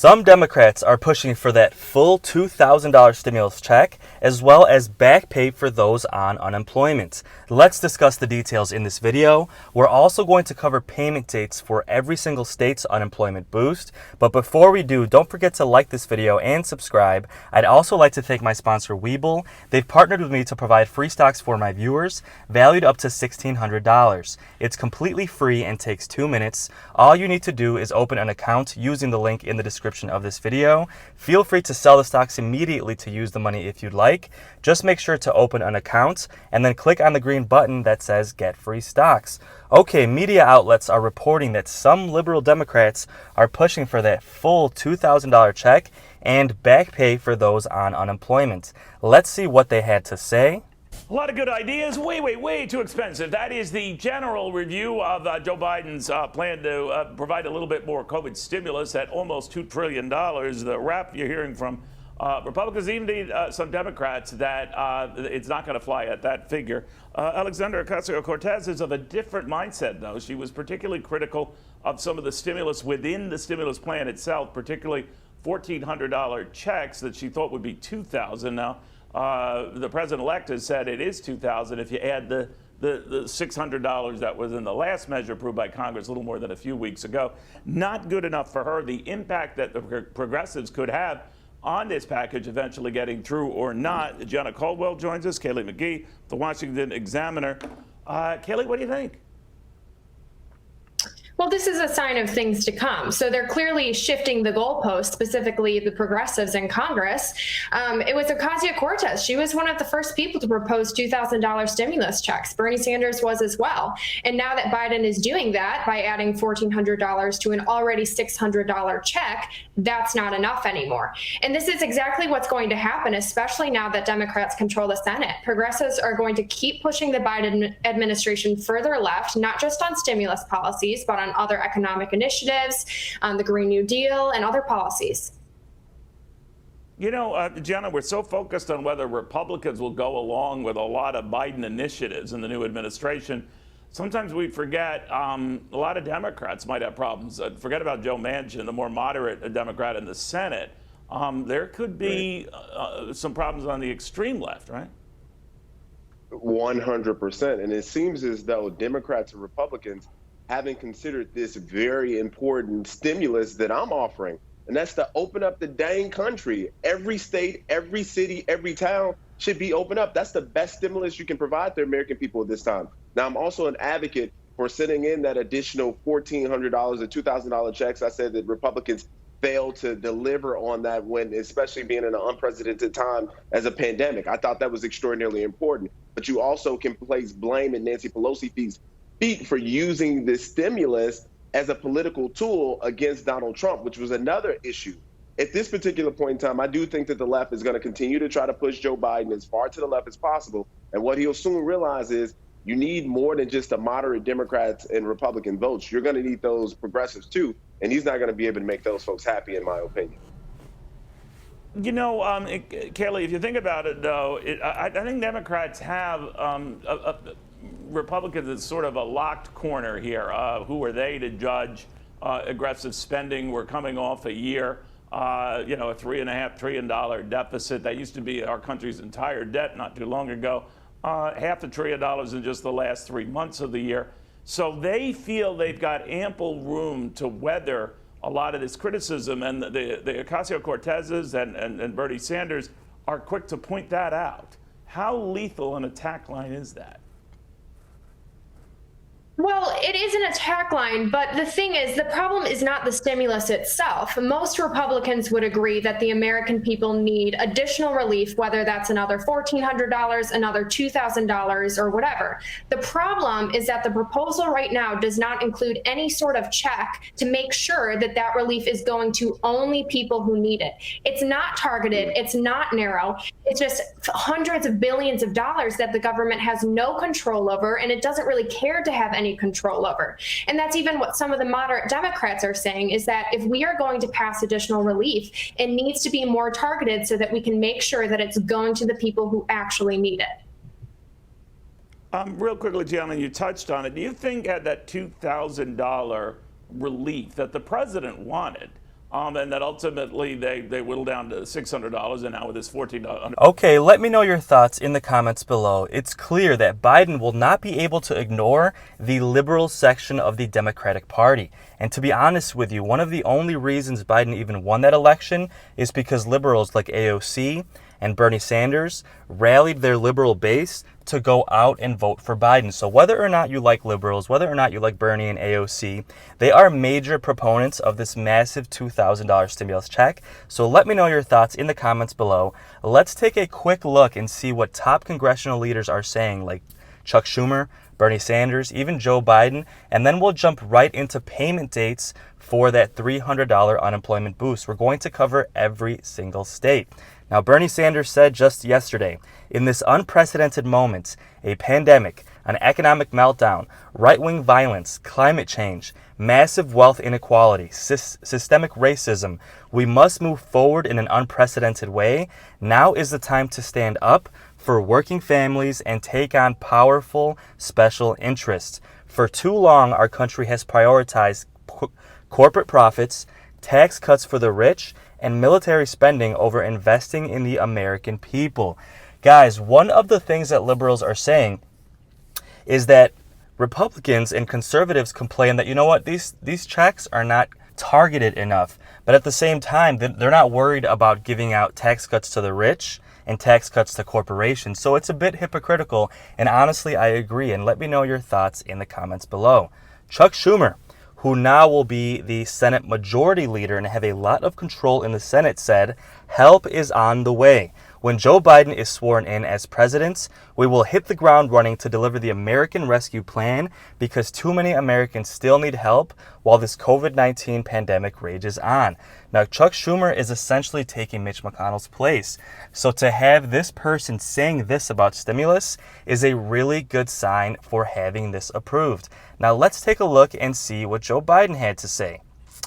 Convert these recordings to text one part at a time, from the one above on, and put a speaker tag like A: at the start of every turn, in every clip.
A: Some Democrats are pushing for that full $2,000 stimulus check, as well as back pay for those on unemployment. Let's discuss the details in this video. We're also going to cover payment dates for every single state's unemployment boost. But before we do, don't forget to like this video and subscribe. I'd also like to thank my sponsor, Webull. They've partnered with me to provide free stocks for my viewers, valued up to $1,600. It's completely free and takes 2 minutes. All you need to do is open an account using the link in the description of this video. Feel free to sell the stocks immediately to use the money if you'd like. Just make sure to open an account and then click on the green button that says Get Free Stocks. Okay, media outlets are reporting that some liberal Democrats are pushing for that full $2,000 check and back pay for those on unemployment. Let's see what they had to say.
B: A lot of good ideas, way too expensive. That is the general review of Joe Biden's plan to provide a little bit more COVID stimulus at almost $2 trillion. The rap you're hearing from Republicans, even some Democrats, that it's not going to fly at that figure. Alexandria Ocasio-Cortez is of a different mindset, though. She was particularly critical of some of the stimulus within the stimulus plan itself, particularly $1,400 checks that she thought would be $2,000 now. The president-elect has said it is $2,000 if you add the $600 that was in the last measure approved by Congress a little more than a few weeks ago. Not good enough for her. The impact that the progressives could have on this package eventually getting through or not. Jenna Caldwell joins us, Kayleigh McGee, the Washington Examiner. Kayleigh, what do you think?
C: Well, this is a sign of things to come. So they're clearly shifting the goalpost, specifically the progressives in Congress. It was Ocasio-Cortez. She was one of the first people to propose $2,000 stimulus checks. Bernie Sanders was as well. And now that Biden is doing that by adding $1,400 to an already $600 check, that's not enough anymore. And this is exactly what's going to happen, especially now that Democrats control the Senate. Progressives are going to keep pushing the Biden administration further left, not just on stimulus policies, but on other economic initiatives, the Green New Deal, and other policies.
B: You know, Jenna, we're so focused on whether Republicans will go along with a lot of Biden initiatives in the new administration. Sometimes we forget a lot of Democrats might have problems. Forget about Joe Manchin, the more moderate Democrat in the Senate. There could be some problems on the extreme left, right?
D: 100%. And it seems as though Democrats and Republicans haven't considered this very important stimulus that I'm offering. And that's to open up the dang country. Every state, every city, every town should be open up. That's the best stimulus you can provide the American people at this time. Now, I'm also an advocate for sending in that additional $1,400 or $2,000 checks. I said that Republicans failed to deliver on that when, especially being in an unprecedented time as a pandemic. I thought that was extraordinarily important. But you also can place blame at Nancy Pelosi's feet for using this stimulus as a political tool against Donald Trump, which was another issue. At this particular point in time, I do think that the left is going to continue to try to push Joe Biden as far to the left as possible. And what he'll soon realize is you need more than just the moderate Democrats and Republican votes. You're going to need those progressives too. And he's not going to be able to make those folks happy, in my opinion.
B: You know, Kayleigh, if you think about it, though, I think Democrats have Republicans is sort of a locked corner here. Who are they to judge aggressive spending? We're coming off a year, a $3.5 trillion deficit. That used to be our country's entire debt not too long ago. $500 billion in just the last 3 months of the year. So they feel they've got ample room to weather a lot of this criticism. And the Ocasio-Cortezes and Bernie Sanders are quick to point that out. How lethal an attack line is that?
C: Well, it is an attack line, but the thing is, the problem is not the stimulus itself. Most Republicans would agree that the American people need additional relief, whether that's another $1,400, another $2,000, or whatever. The problem is that the proposal right now does not include any sort of check to make sure that that relief is going to only people who need it. It's not targeted. It's not narrow. It's just hundreds of billions of dollars that the government has no control over, and it doesn't really care to have any control over. And that's even what some of the moderate Democrats are saying, is that if we are going to pass additional relief, it needs to be more targeted so that we can make sure that it's going to the people who actually need it.
B: Real quickly, gentlemen, you touched on it. Do you think at that $2,000 relief that the president wanted, and that ultimately they whittle down to $600, and now with this $1,400.
A: Okay, let me know your thoughts in the comments below. It's clear that Biden will not be able to ignore the liberal section of the Democratic Party. And to be honest with you, one of the only reasons Biden even won that election is because liberals like AOC and Bernie Sanders rallied their liberal base to go out and vote for Biden. So whether or not you like liberals, whether or not you like Bernie and AOC, they are major proponents of this massive $2,000 stimulus check. So let me know your thoughts in the comments below. Let's take a quick look and see what top congressional leaders are saying, like Chuck Schumer, Bernie Sanders, even Joe Biden, and then we'll jump right into payment dates for that $300 unemployment boost. We're going to cover every single state. Now, Bernie Sanders said just yesterday, in this unprecedented moment, a pandemic, an economic meltdown, right-wing violence, climate change, massive wealth inequality, systemic racism, we must move forward in an unprecedented way. Now is the time to stand up for working families and take on powerful special interests. For too long, our country has prioritized corporate profits, tax cuts for the rich, and military spending over investing in the American people. Guys, one of the things that liberals are saying is that Republicans and conservatives complain that, you know what, these checks are not targeted enough. But at the same time, they're not worried about giving out tax cuts to the rich and tax cuts to corporations. So it's a bit hypocritical. And honestly, I agree. And let me know your thoughts in the comments below. Chuck Schumer, who now will be the Senate Majority Leader and have a lot of control in the Senate, said, "Help is on the way. When Joe Biden is sworn in as president, we will hit the ground running to deliver the American Rescue Plan because too many Americans still need help while this COVID-19 pandemic rages on." Now, Chuck Schumer is essentially taking Mitch McConnell's place. So to have this person saying this about stimulus is a really good sign for having this approved. Now, let's take a look and see what Joe Biden had to say.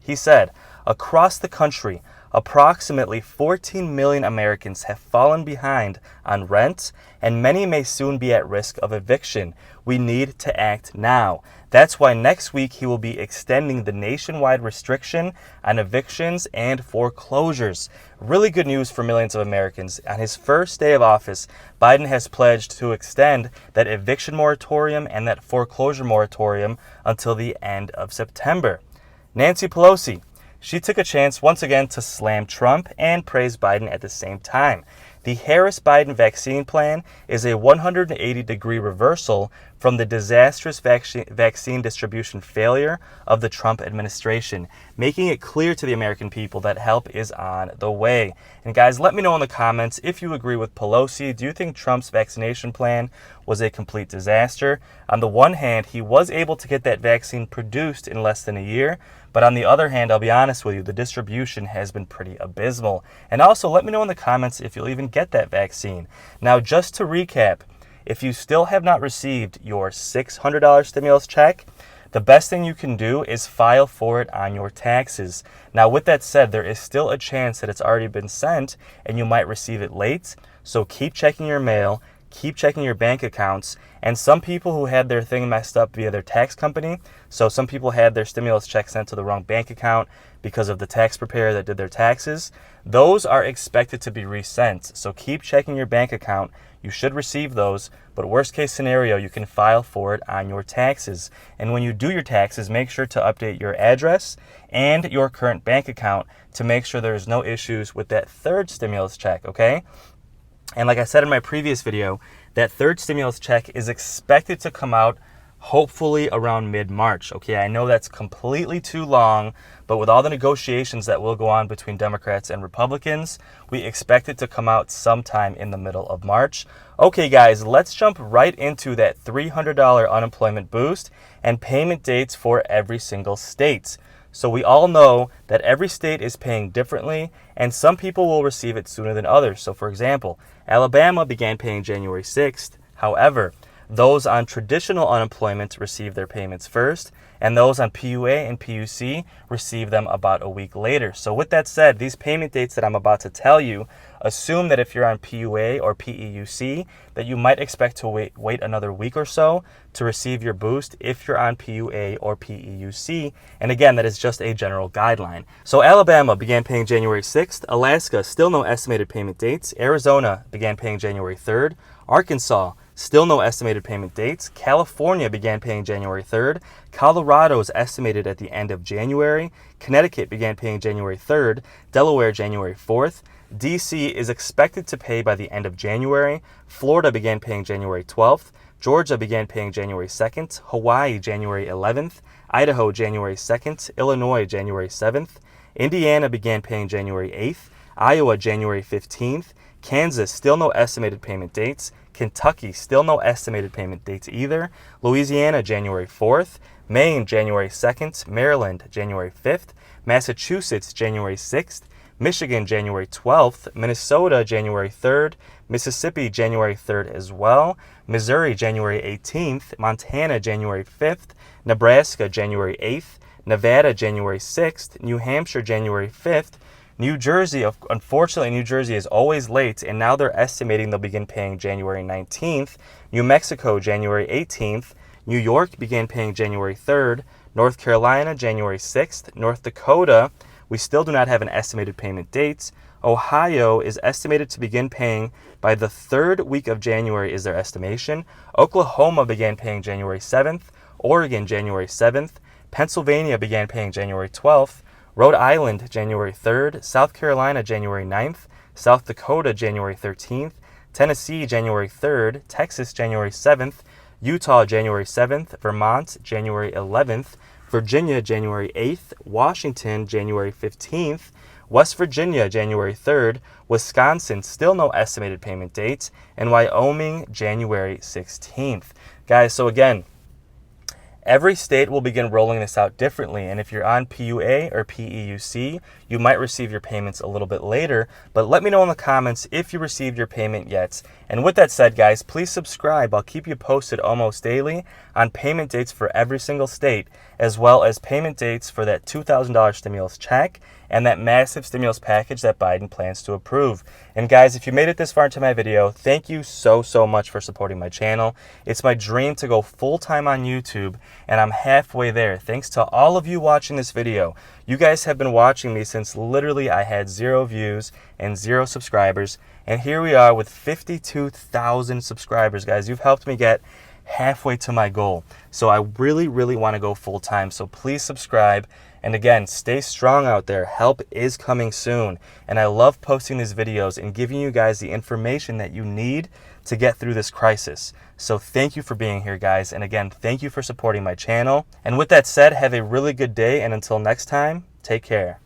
A: He said, "Across the country, approximately 14 million Americans have fallen behind on rent, and many may soon be at risk of eviction. We need to act now. That's why next week he will be extending the nationwide restriction on evictions and foreclosures." Really good news for millions of Americans. On his first day of office, Biden has pledged to extend that eviction moratorium and that foreclosure moratorium until the end of September. Nancy Pelosi, she took a chance once again to slam Trump and praise Biden at the same time. The Harris-Biden vaccine plan is a 180-degree reversal from the disastrous vaccine distribution failure of the Trump administration, making it clear to the American people that help is on the way. And guys, let me know in the comments if you agree with Pelosi. Do you think Trump's vaccination plan was a complete disaster? On the one hand, he was able to get that vaccine produced in less than a year, but on the other hand, I'll be honest with you, the distribution has been pretty abysmal. And also, let me know in the comments if you'll even get that vaccine. Now, just to recap, if you still have not received your $600 stimulus check, the best thing you can do is file for it on your taxes. Now, with that said, there is still a chance that it's already been sent and you might receive it late. So keep checking your mail, keep checking your bank accounts. And some people who had their thing messed up via their tax company, so some people had their stimulus check sent to the wrong bank account because of the tax preparer that did their taxes, those are expected to be resent. So keep checking your bank account. You should receive those, but worst case scenario, you can file for it on your taxes. And when you do your taxes, make sure to update your address and your current bank account to make sure there's no issues with that third stimulus check, okay? And like I said in my previous video, that third stimulus check is expected to come out hopefully around mid-March. Okay, I know that's completely too long, but with all the negotiations that will go on between Democrats and Republicans, we expect it to come out sometime in the middle of March. Okay, guys, let's jump right into that $300 unemployment boost and payment dates for every single state. So we all know that every state is paying differently, and some people will receive it sooner than others. So for example, Alabama began paying January 6th. However, those on traditional unemployment receive their payments first, and those on PUA and PUC receive them about a week later. So with that said, these payment dates that I'm about to tell you, assume that if you're on PUA or PEUC, that you might expect to wait another week or so to receive your boost if you're on PUA or PEUC. And again, that is just a general guideline. So Alabama began paying January 6th. Alaska, still no estimated payment dates. Arizona began paying January 3rd. Arkansas, still no estimated payment dates. California began paying January 3rd. Colorado is estimated at the end of January. Connecticut began paying January 3rd. Delaware, January 4th. DC is expected to pay by the end of January. Florida began paying January 12th. Georgia began paying January 2nd. Hawaii, January 11th. Idaho, January 2nd. Illinois, January 7th. Indiana began paying January 8th. Iowa, January 15th. Kansas, still no estimated payment dates. Kentucky, still no estimated payment dates either. Louisiana, January 4th. Maine, January 2nd. Maryland, January 5th. Massachusetts, January 6th. Michigan, January 12th. Minnesota, January 3rd. Mississippi, January 3rd as well. Missouri, January 18th. Montana, January 5th. Nebraska, January 8th. Nevada, January 6th. New Hampshire, January 5th. New Jersey, unfortunately, New Jersey is always late, and now they're estimating they'll begin paying January 19th. New Mexico, January 18th. New York began paying January 3rd. North Carolina, January 6th. North Dakota, we still do not have an estimated payment dates. Ohio is estimated to begin paying by the 3rd week of January is their estimation. Oklahoma began paying January 7th. Oregon, January 7th. Pennsylvania began paying January 12th. Rhode Island, January 3rd. South Carolina, January 9th. South Dakota, January 13th. Tennessee, January 3rd. Texas, January 7th. Utah, January 7th. Vermont, January 11th. Virginia, January 8th. Washington, January 15th. West Virginia, January 3rd. Wisconsin, still no estimated payment dates. And Wyoming, January 16th. Guys, so again, every state will begin rolling this out differently, and if you're on PUA or PEUC, you might receive your payments a little bit later, but let me know in the comments if you received your payment yet. And with that said, guys, please subscribe. I'll keep you posted almost daily on payment dates for every single state, as well as payment dates for that $2,000 stimulus check and that massive stimulus package that Biden plans to approve. And guys, if you made it this far into my video, thank you so much for supporting my channel. It's my dream to go full-time on YouTube, and I'm halfway there thanks to all of you watching this video. You guys have been watching me since literally I had 0 views and 0 subscribers, and here we are with 52,000 subscribers. Guys, you've helped me get halfway to my goal. So I really want to go full-time, so please subscribe. And again, stay strong out there. Help is coming soon. And I love posting these videos and giving you guys the information that you need to get through this crisis. So thank you for being here, guys. And again, thank you for supporting my channel. And with that said, have a really good day. And until next time, take care.